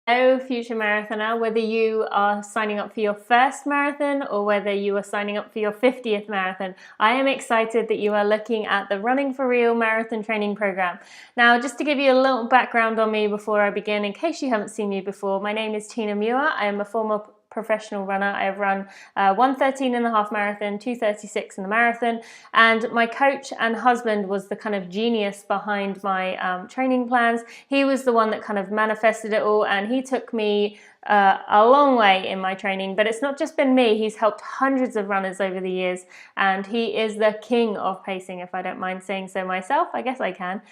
Hello, future marathoner, whether you are signing up for your first marathon or whether you are signing up for your 50th marathon, I am excited that you are looking at the Running for Real marathon training program. Now, just to give you a little background on me before I begin, in case you haven't seen me before, my name is Muir. I am a former professional runner. I have run 1:13.5 marathon, 2:36 in the marathon, and my coach and husband was the kind of genius behind my training plans. He was the one that kind of manifested it all, and he took me a long way in my training. But it's not just been me, he's helped hundreds of runners over the years, and he is the king of pacing, if I don't mind saying so myself. I guess I can.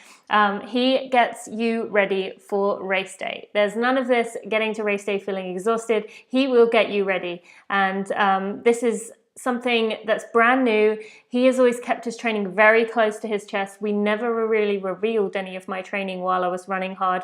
He gets you ready for race day. There's none of this getting to race day feeling exhausted. He will get you ready, and this is something that's brand new. He has always kept his training very close to his chest. We never really revealed any of my training while I was running hard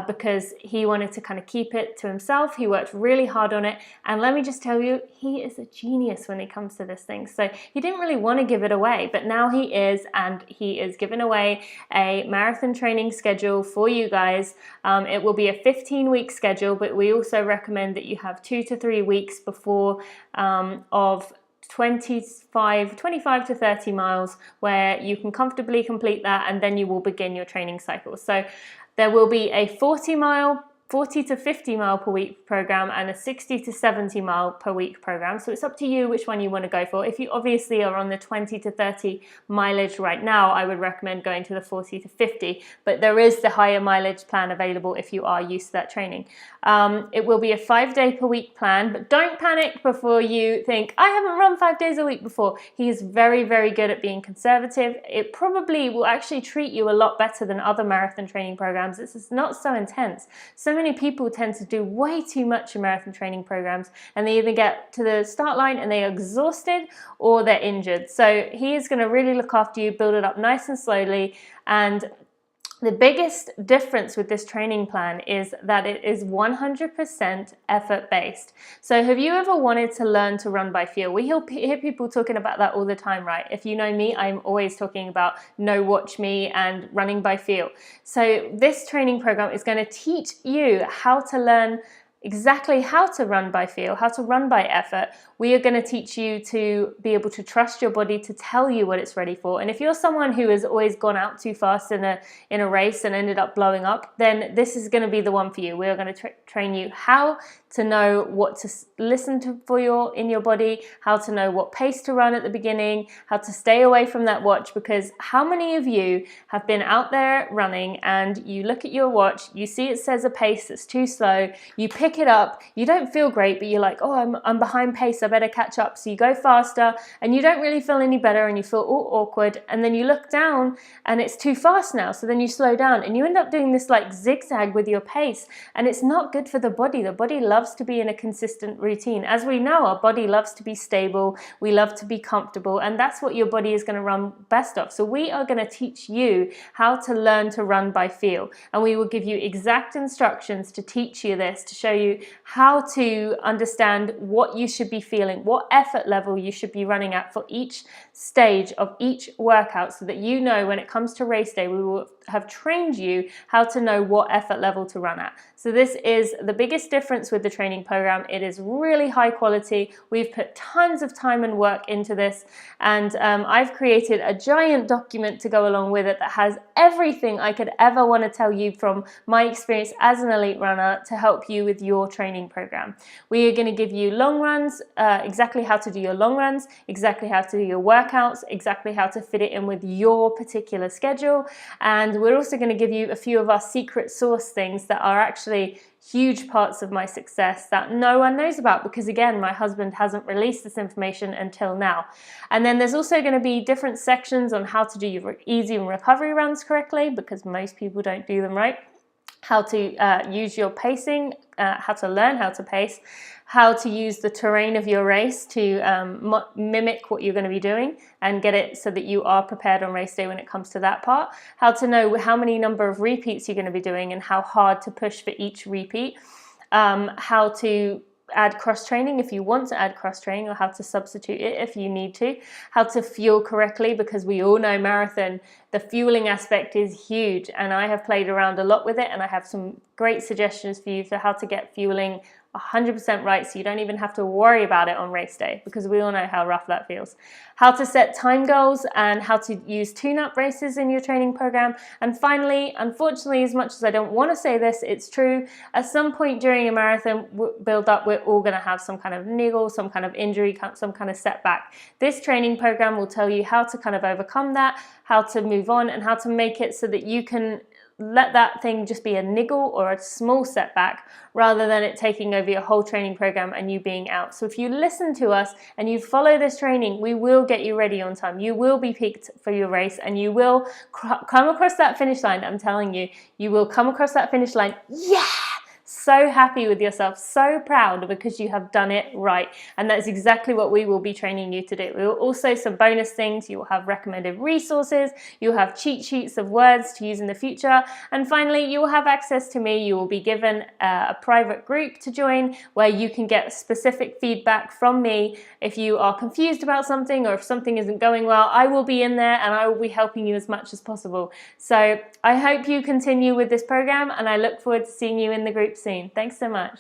because he wanted to kind of keep it to himself. He worked really hard on it, and let me just tell you, he is a genius when it comes to this thing. So he didn't really want to give it away, but now he is, and he is giving away a marathon training schedule for you guys. It will be a 15-week schedule, but we also recommend that you have 2 to 3 weeks before of 25 to 30 miles where you can comfortably complete that, and then you will begin your training cycle. So there will be a 40 to 50 mile per week program and a 60 to 70 mile per week program. So it's up to you which one you want to go for. If you obviously are on the 20 to 30 mileage right now, I would recommend going to the 40 to 50, but there is the higher mileage plan available if you are used to that training. It will be a 5-day per week plan, but don't panic before you think, I haven't run 5 days a week before. He is very, very good at being conservative. It probably will actually treat you a lot better than other marathon training programs. It's not so intense. So many people tend to do way too much in marathon training programs, and they either get to the start line and they're exhausted or they're injured. So he is going to really look after you, build it up nice and slowly. And the biggest difference with this training plan is that it is 100% effort-based. So have you ever wanted to learn to run by feel? We hear people talking about that all the time, right? If you know me, I'm always talking about no watch me and running by feel. So this training program is going to teach you how to learn exactly how to run by feel, how to run by effort. We are going to teach you to be able to trust your body to tell you what it's ready for. And if you're someone who has always gone out too fast in a race and ended up blowing up, then this is going to be the one for you. We are going to train you how to know what to listen to in your body, how to know what pace to run at the beginning, how to stay away from that watch. Because how many of you have been out there running and you look at your watch, you see it says a pace that's too slow, you pick it up, you don't feel great, but you're like, oh, I'm behind pace, I better catch up. So you go faster and you don't really feel any better and you feel all awkward, and then you look down and it's too fast now, so then you slow down and you end up doing this like zigzag with your pace, and it's not good for the body. The body loves to be in a consistent routine. As we know, our body loves to be stable, we love to be comfortable, and that's what your body is going to run best of. So we are going to teach you how to learn to run by feel, and we will give you exact instructions to teach you this, to show you how to understand what you should be feeling, what effort level you should be running at for each stage of each workout, so that you know when it comes to race day, we will have trained you how to know what effort level to run at. So this is the biggest difference with the training program. It is really high quality. We've put tons of time and work into this, and I've created a giant document to go along with it that has everything I could ever want to tell you from my experience as an elite runner to help you with your training program. We are going to give you long runs, exactly how to do your long runs, exactly how to do your workouts, exactly how to fit it in with your particular schedule, and we're also going to give you a few of our secret sauce things that are actually huge parts of my success that no one knows about, because again, my husband hasn't released this information until now. And then there's also going to be different sections on how to do your easy and recovery runs correctly, because most people don't do them right. How to use your pacing, how to learn how to pace, how to use the terrain of your race to mimic what you're going to be doing and get it so that you are prepared on race day when it comes to that part, how to know how many number of repeats you're going to be doing and how hard to push for each repeat, how to add cross-training if you want to add cross-training, or how to substitute it if you need to, how to fuel correctly, because we all know marathon The fueling aspect is huge, and I have played around a lot with it, and I have some great suggestions for you for how to get fueling 100% right, so you don't even have to worry about it on race day, because we all know how rough that feels. How to set time goals and how to use tune-up races in your training program. And finally, unfortunately, as much as I don't want to say this, it's true, at some point during a marathon build-up, we're all going to have some kind of niggle, some kind of injury, some kind of setback. This training program will tell you how to kind of overcome that, how to move on, and how to make it so that you can let that thing just be a niggle or a small setback, rather than it taking over your whole training program and you being out. So if you listen to us and you follow this training, we will get you ready on time. You will be peaked for your race, and you will come across that finish line. I'm telling you, you will come across that finish line. Yeah! So happy with yourself, so proud, because you have done it right. And that's exactly what we will be training you to do. We will also, some bonus things, you will have recommended resources, you'll have cheat sheets of words to use in the future, and finally you will have access to me. You will be given a private group to join where you can get specific feedback from me. If you are confused about something, or if something isn't going well, I will be in there and I will be helping you as much as possible. So I hope you continue with this program, and I look forward to seeing you in the group soon. Thanks so much.